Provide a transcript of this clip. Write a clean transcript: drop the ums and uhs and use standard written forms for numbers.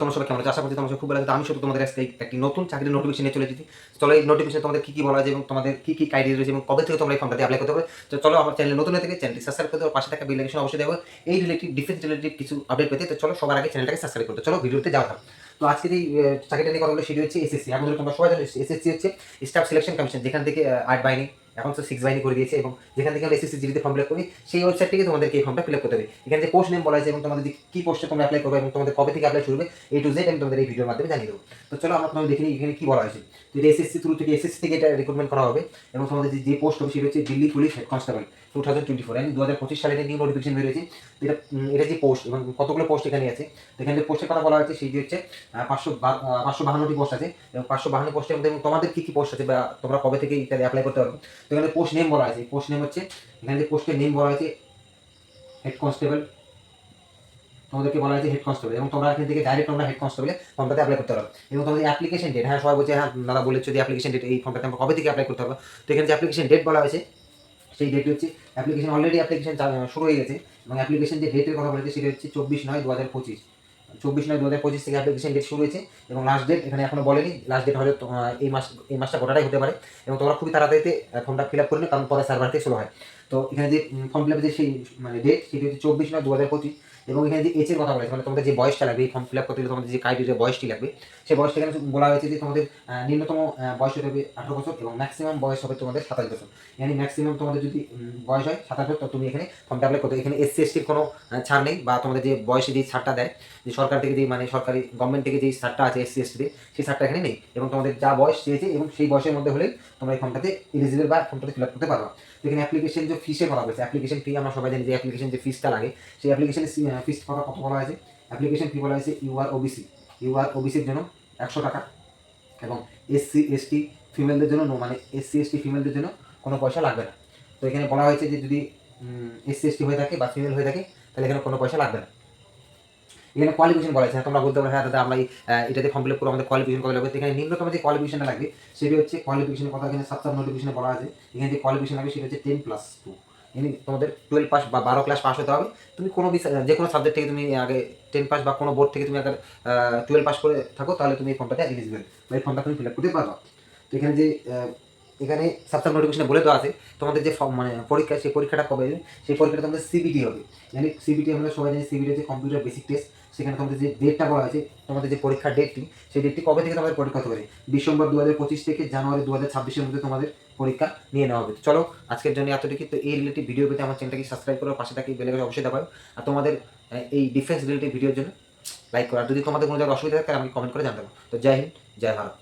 তোমরা সবাই কেমন আছো? আশা করছি তোমরা সবাই খুব ভালো আছো। তো আমি শুধু তোমাদের আজকে একটি নতুন চাকরির নোটিফিকেশন নিয়ে চলে এসেছি। চলো এই নোটিফিকেশনে তোমাদের কি বলা আছে এবং তোমাদের কি ক্রাইটেরিয়া রয়েছে এবং কবে থেকে তোমরা এই ফর্মটাতে অ্যাপ্লাই করতে পারবে। তো চলো আমার চ্যানেল নতুন হয়ে থেকে চ্যানেলটি সাবস্ক্রাইব করতে হবে, পাশে থাকা বেল আইকন অবশ্যই দেবো এই ডিফেন্স রিলেটেড কিছু আপডেট পেতে। তো চলো সবার আগে চ্যানেলটাকে সাবস্ক্রাইব করতে, চলো ভিডিওতে যাওয়া যাক। তো আজকে এই চাকরিটা নিয়ে কথা বলে সেটি হচ্ছে এসএসসি। এখন ধরে তোমরা সবাই জানো এসএসসি হচ্ছে স্টাফ সিলেকশন কমিশন, যেখান থেকে 8 বাহিনী এখন তো 6 বাহিনী করে দিয়েছে, এবং যেখান থেকে আমরা এসএসসি জিডিতে ফর্ম ফিল আপ করি সেই ওয়েবসাইট থেকে তোমাদেরকে এই ফর্মটা ফিল আপ করতে হবে। এখানে যে পোস্ট নেম বলা আছে এবং তোমাদের যে কি পোস্টে তোমরা অ্যাপ্লাই করবে এবং তোমাদের কবে থেকে অ্যাপ্লাই শুরু হবে A to Z আমি তোমাদের এই ভিডিওর মাধ্যমে জানিয়ে দেবো। তো চলো আমরা প্রথমে দেখে নিই এখানে কি বলা হয়েছে। তো এটা এসএসসি থ্রু থেকে এসএসসি থেকে এটা রিক্রুটমেন্ট করা হবে এবং তোমাদের যে পোস্ট হবে সেটা হচ্ছে Delhi police head constable 2024, yani 2025 সালে নিউ নোটিফিকেশন বেরিয়েছে। এটা এটা যে পোস্ট এবং কতগুলো পোস্ট এখানে আছে, এখানে যে পোস্টের কথা বলা হয়েছে সেই হচ্ছে 552টি পোস্ট আছে এবং 552 পোস্টের মধ্যে তোমাদের কি পোস্ট আছে বা তোমরা কবে থেকে এটা অ্যাপ্লাই করতে পারবে। তো এখানে পোস্ট নেম বলা আছে, পোস্ট নেম হচ্ছে এখানে যে পোস্টের নেম বলা হয়েছে হেড কনস্টেবল, তোমাদেরকে বলা হয়েছে হেড কনস্টেবল, এবং তোমরা এখান থেকে ডাইরেক্ট তোমরা হেড কনস্টেবলে ফর্মটাতে অ্যাপ্লাই করতে পারো। এবং তোমাদের অ্যাপ্লিকেশন ডেট, হ্যাঁ সবাই বলছে হ্যাঁ দাদা বলেছো যে অ্যাপ্লিকেশন ডেট এই ফর্মটাতে আমরা কবে থেকে অ্যাপ্লাই করতে পারবো। তো এখানে যে অ্যাপ্লিকেশন ডেট বলা হয়েছে সেই ডেট হচ্ছে অ্যাপ্লিকেশন অলরেডি অ্যাপ্লিকেশন শুরু হয়ে গেছে এবং অ্যাপ্লিকেশন যে ডেটের কথা বলেছে সেটা হচ্ছে 24/9/2025, 24/9/2025 থেকে অ্যাপ্লিকেশন ডেট শুরু হয়েছে এবং লাস্ট ডেট এখানে এখনো বলেনি। লাস্ট ডেট হয়তো এই মাসটা গোটাটাই হতে পারে এবং তোমরা খুবই তাড়াতাড়িতে ফর্মটা ফিল আপ করে নিও, কারণ পরে সার্ভার থেকে শুরু হয়। তো এখানে যে ফর্ম ফিল আপের যে সেই মানে ডেট সেটি হচ্ছে 24/9/2025 এবং এখানে যে এজের কথা বলেছে মানে তোমাদের যে বয়সটা লাগবে এই ফর্ম ফিল আপ করতে গেলে তোমাদের যে ক্রাইটেরিয়া বয়সটি লাগবে সেই বয়সটা এখানে বলা হয়েছে যে তোমাদের নিম্নতম বয়স হতে হবে 18 বছর এবং ম্যাক্সিমাম বয়স হবে তোমাদের 27 বছর। yani ম্যাক্সিমাম তোমাদের যদি বয়স হয় 27 বছর, তো তুমি এখানে ফর্মটা অ্যাপ্লাই করতে। এখানে এসসি এসটির কোনো ছাড় নেই, বা তোমাদের যে বয়সে যে ছাড়টা দেয় যে সরকার থেকে যে মানে সরকারি গভর্নমেন্ট থেকে যে ছাড়টা আছে এসসি এসটিতে সেই ছাড়টা এখানে নেই, এবং তোমাদের যা বয়স চেয়েছে এবং সেই বয়সের মধ্যে হলেই তোমরা এই ফর্মটাতে এলিজিবল বা ফর্মটাতে ফিল আপ করতে পারবে। তো এখানে অ্যাপ্লিকেশন যে ফিসের কথা বলছে, অ্যাপ্লিকেশন ফি আমরা সবাই জানি যে অ্যাপ্লিকেশন যে ফিসটা লাগে সেই অ্যাপ্লিকেশন ফিস কথা কত বলা হয়েছে। অ্যাপ্লিকেশন ফি বলা হয়েছে ইউআর ওবিসির জন্য 100 টাকা এবং এসসি এসটি ফিমেলদের জন্য মানে এসসি এসটি ফিমেলদের জন্য কোনো পয়সা লাগবে না। তো এখানে বলা হয়েছে যে যদি এসসি এসটি হয়ে থাকে বা ফিমেল হয়ে থাকে তাহলে এখানে কোনো পয়সা লাগবে না। এখানে কোয়ালিফিকেশন বলা হয়েছে, তোমরা বলতে পারো হ্যাঁ দাদা আমরা এটাতে ফর্ম ফিল আপ করে আমাদের কোয়ালিফিকেশন কত লাগবে। এখানে নিম্নতম যে কোয়ালিফিকেশনটা লাগবে সেটি হচ্ছে কোয়ালিফিকেশনের কথা এখানে সাব নোটিফিকেশনে বলা আছে। এখানে যে কোয়ালিফিকেশন লাগবে সেটা হচ্ছে 10+2, yani তোমাদের 12 পাস বা 12 ক্লাস পাস হতে হবে। তুমি কোনো যে কোনো সাবজেক্ট থেকে তুমি আগে 10 পাস বা কোনো বোর্ড থেকে তুমি আগে 12 পাস করে থাকো তাহলে তুমি এই ফর্মটাতে এলিজিবল বা এই ফর্মটা তুমি ফিল আপ করতে পারবা। তো এখানে যে এখানে সাবসাব নোটিফিকেশনে বলে দেওয়া আছে তোমাদের যে মানে পরীক্ষা সেই পরীক্ষাটা কবে হবে। সেই পরীক্ষাটা তোমাদের সিবিটি হবে, yani সিবিটি আমরা সবাই জানি সিবিটি হচ্ছে কম্পিউটার বেসিক টেস্ট। সেখানে তোমাদের যে ডেটটা বলা হয়েছে তোমাদের যে পরীক্ষার ডেটটি সেই ডেটটি কবে থেকে তোমাদের পরীক্ষা হতে পারে, ডিসেম্বর 2025 থেকে জানুয়ারি 2026-এর মধ্যে তোমাদের পরীক্ষা নিয়ে নেওয়া হবে। চলো আজকের জন্য এতটুকু। তো এই রিলেটেড ভিডিও পেতে আমার চ্যানেলটাকে সাবস্ক্রাইব করো, পাশে থাকি বেল আইকন অবশ্যই দাবাও, আর তোমাদের এই ডিফেন্স রিলেটেড ভিডিওর জন্য লাইক করো। আর যদি তোমাদের কোনো জায়গায় অসুবিধা থাকে আমি কমেন্ট করে জানতে পারো। তো জয় হিন্দ, জয় ভারত।